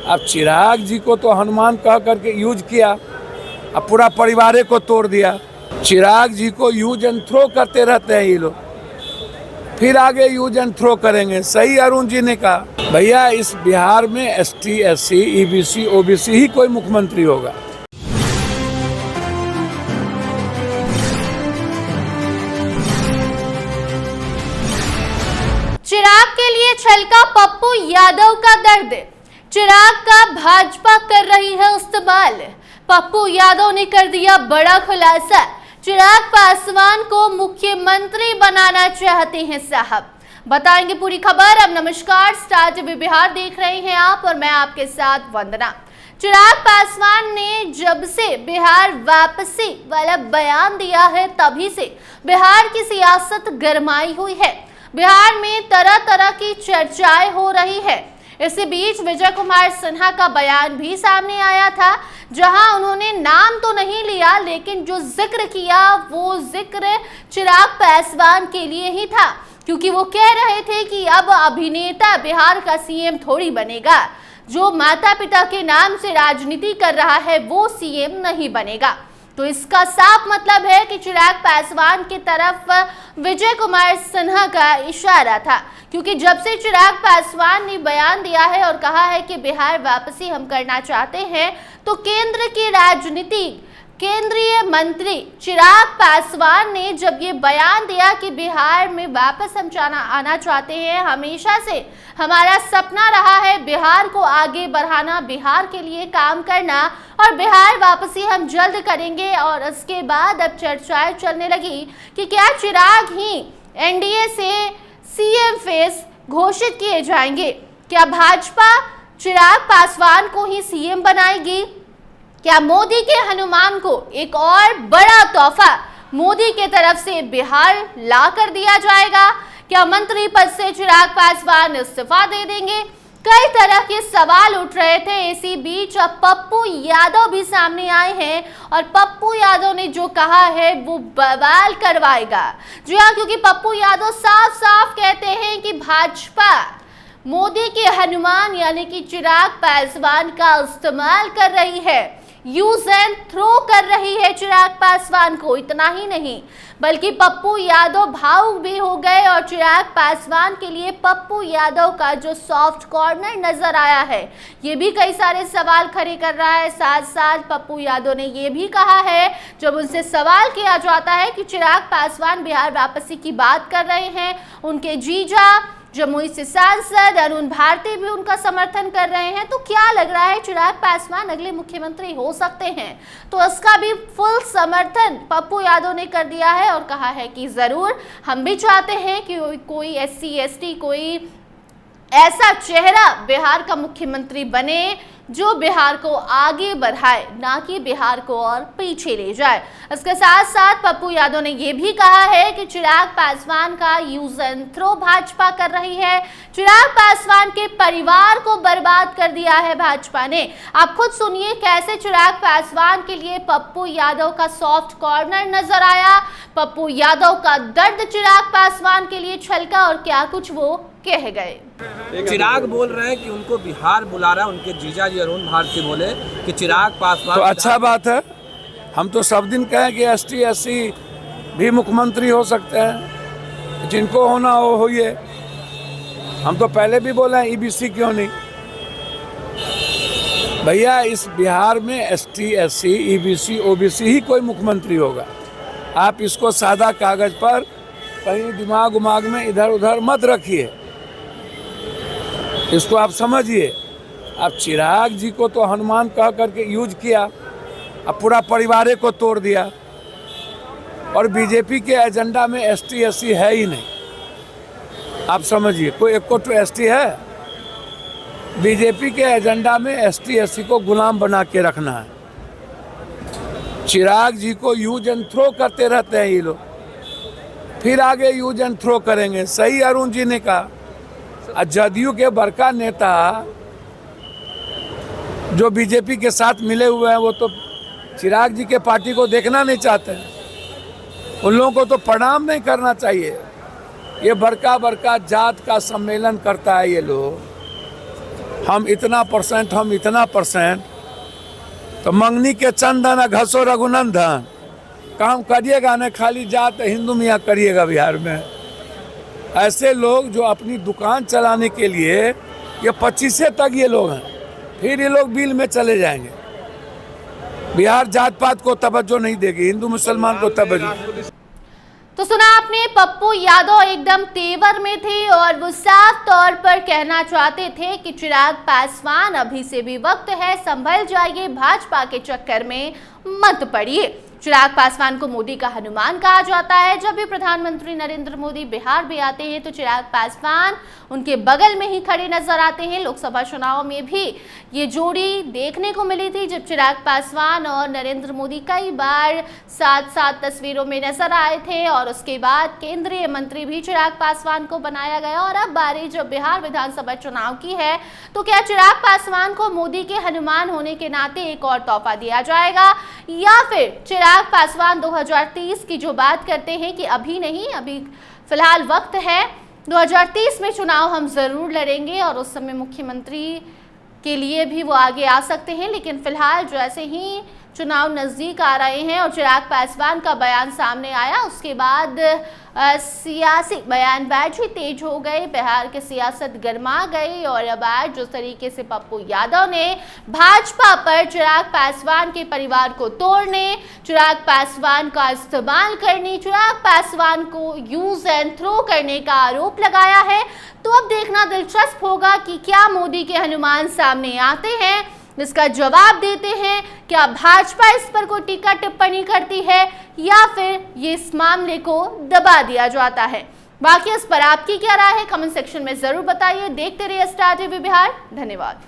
अब चिराग जी को तो हनुमान कह करके यूज किया, अब पूरा परिवार को तोड़ दिया। चिराग जी को यूज एंड थ्रो करते रहते हैं ये लोग, फिर आगे यूज एंड थ्रो करेंगे। सही अरुण जी ने कहा, भैया इस बिहार में एसटी, एससी, ईबीसी, ओबीसी ही कोई मुख्यमंत्री होगा। चिराग के लिए छलका पप्पू यादव का दर्द। चिराग का भाजपा कर रही है इस्तेमाल। पप्पू यादव ने कर दिया बड़ा खुलासा। चिराग पासवान को मुख्यमंत्री बनाना चाहते हैं साहब। बताएंगे पूरी खबर। अब नमस्कार, स्टार टीवी बिहार देख रहे हैं आप और मैं आपके साथ वंदना। चिराग पासवान ने जब से बिहार वापसी वाला बयान दिया है तभी से बिहार की सियासत गरमाई हुई है। बिहार में तरह तरह की चर्चाएं हो रही है। इसी बीच विजय कुमार सिन्हा का बयान भी सामने आया था, जहां उन्होंने नाम तो नहीं लिया लेकिन जो जिक्र किया वो जिक्र चिराग पासवान के लिए ही था, क्योंकि वो कह रहे थे कि अब अभिनेता बिहार का सीएम थोड़ी बनेगा, जो माता पिता के नाम से राजनीति कर रहा है वो सीएम नहीं बनेगा। तो इसका साफ मतलब है कि चिराग पासवान की तरफ विजय कुमार सिन्हा का इशारा था, क्योंकि जब से चिराग पासवान ने बयान दिया है और कहा है कि बिहार वापसी हम करना चाहते हैं, तो केंद्र की राजनीति केंद्रीय मंत्री चिराग पासवान ने जब ये बयान दिया कि बिहार में वापस हम आना चाहते हैं, हमेशा से हमारा सपना रहा है बिहार को आगे बढ़ाना, बिहार के लिए काम करना और बिहार वापसी हम जल्द करेंगे। और इसके बाद अब चर्चाएं चलने लगी कि क्या चिराग ही एनडीए से सीएम फेस घोषित किए जाएंगे। क्या भाजपा चिराग पासवान को ही सीएम बनाएगी? क्या मोदी के हनुमान को एक और बड़ा तोहफा मोदी के तरफ से बिहार ला कर दिया जाएगा? क्या मंत्री पद से चिराग पासवान इस्तीफा दे देंगे? कई तरह के सवाल उठ रहे थे। इसी बीच अब पप्पू यादव भी सामने आए हैं और पप्पू यादव ने जो कहा है वो बवाल करवाएगा। जी हाँ, क्योंकि पप्पू यादव साफ साफ कहते हैं कि भाजपा मोदी के हनुमान यानी कि चिराग पासवान का इस्तेमाल कर रही है, यूज एंड थ्रो कर रही है चिराग पासवान को। इतना ही नहीं बल्कि पप्पू यादव भावुक भी हो गए और चिराग पासवान के लिए पप्पू यादव का जो सॉफ्ट कॉर्नर नजर आया है ये भी कई सारे सवाल खड़े कर रहा है। साथ साथ पप्पू यादव ने ये भी कहा है, जब उनसे सवाल किया जाता है कि चिराग पासवान बिहार वापसी की बात कर रहे हैं, उनके जीजा जमुई से सांसद अरुण भारती भी उनका समर्थन कर रहे हैं, तो क्या लग रहा है चिराग पासवान अगले मुख्यमंत्री हो सकते हैं? तो इसका भी फुल समर्थन पप्पू यादव ने कर दिया है और कहा है कि जरूर हम भी चाहते हैं कि कोई एससी एसटी कोई ऐसा चेहरा बिहार का मुख्यमंत्री बने जो बिहार को आगे बढ़ाए, ना कि बिहार को और पीछे ले जाए। इसके साथ साथ पप्पू यादव ने यह भी कहा है कि चिराग पासवान का यूज एंड थ्रो भाजपा कर रही है। चिराग पासवान के परिवार को बर्बाद कर दिया है भाजपा ने। आप खुद सुनिए कैसे चिराग पासवान के लिए पप्पू यादव का सॉफ्ट कॉर्नर नजर आया, पप्पू यादव का दर्द चिराग पासवान के लिए छलका और क्या कुछ वो कह गए। चिराग बोल रहे हैं कि उनको बिहार बुला रहा है, उनके जीजा जी अरुण भारती बोले कि चिराग पासवान। तो अच्छा बात है, हम तो सब दिन कहें कि एसटी एससी भी मुख्यमंत्री हो सकते हैं, जिनको होना हो होइए। हम तो पहले भी बोले हैं ईबीसी क्यों नहीं। भैया इस बिहार में एसटी एससी ईबीसी ओबीसी ही कोई मुख्यमंत्री होगा। आप इसको सादा कागज पर कहीं दिमाग उमाग में इधर उधर मत रखिए, इसको आप समझिए। अब चिराग जी को तो हनुमान कह करके यूज किया, अब पूरा परिवार को तोड़ दिया। और बीजेपी के एजेंडा में एसटी एससी है ही नहीं। आप समझिए, कोई एक को तो एसटी है? बीजेपी के एजेंडा में एसटी एससी को गुलाम बना के रखना है। चिराग जी को यूज एंड थ्रो करते रहते हैं ये लोग, फिर आगे यूज एंड थ्रो करेंगे। सही अरुण जी ने कहा। जदयू के बड़का नेता जो बीजेपी के साथ मिले हुए हैं वो तो चिराग जी के पार्टी को देखना नहीं चाहते हैं। उन लोगों को तो प्रणाम नहीं करना चाहिए। ये बड़का बड़का जात का सम्मेलन करता है ये लोग, हम इतना परसेंट, तो मंगनी के चंदन घसो रघुनंदन, काम करिएगा नहीं, खाली जात हिंदू मियाँ करिएगा बिहार में। ऐसे लोग जो अपनी दुकान चलाने के लिए, ये 25 तक ये लोग हैं, फिर ये लोग बिल में चले जाएंगे। बिहार जात पात को तवज्जो नहीं देगी, हिंदू मुसलमान को तवज्जो। तो सुना आपने, पप्पू यादव एकदम तेवर में थे और वो साफ तौर पर कहना चाहते थे कि चिराग पासवान अभी से भी वक्त है, संभल जाइए, भाजपा के चक्कर में मत पड़िए। चिराग पासवान को मोदी का हनुमान कहा जाता है। जब भी प्रधानमंत्री नरेंद्र मोदी बिहार भी आते हैं तो चिराग पासवान उनके बगल में ही खड़े नजर आते हैं। लोकसभा चुनाव में भी ये जोड़ी देखने को मिली थी, जब चिराग पासवान और नरेंद्र मोदी कई बार साथ साथ तस्वीरों में नजर आए थे और उसके बाद केंद्रीय मंत्री भी चिराग पासवान को बनाया गया। और अब बारी जब बिहार विधानसभा चुनाव की है तो क्या चिराग पासवान को मोदी के हनुमान होने के नाते एक और तोहफा दिया जाएगा, या फिर चिराग पासवान 2030 की जो बात करते हैं कि अभी नहीं, अभी फिलहाल वक्त है, 2030 में चुनाव हम जरूर लड़ेंगे और उस समय मुख्यमंत्री के लिए भी वो आगे आ सकते हैं। लेकिन फिलहाल जैसे ही चुनाव नज़दीक आ रहे हैं और चिराग पासवान का बयान सामने आया, उसके बाद सियासी बयानबाजी तेज हो गई, बिहार की सियासत गर्मा गई। और अब आज जिस तरीके से पप्पू यादव ने भाजपा पर चिराग पासवान के परिवार को तोड़ने, चिराग पासवान का इस्तेमाल करने, चिराग पासवान को यूज एंड थ्रो करने का आरोप लगाया है, तो अब देखना दिलचस्प होगा कि क्या मोदी के हनुमान सामने आते हैं, इसका जवाब देते हैं, क्या भाजपा इस पर कोई टीका टिप्पणी करती है या फिर ये इस मामले को दबा दिया जाता है। बाकी इस पर आपकी क्या राय है, कमेंट सेक्शन में जरूर बताइए। देखते रहिए स्टार टीवी बिहार। धन्यवाद।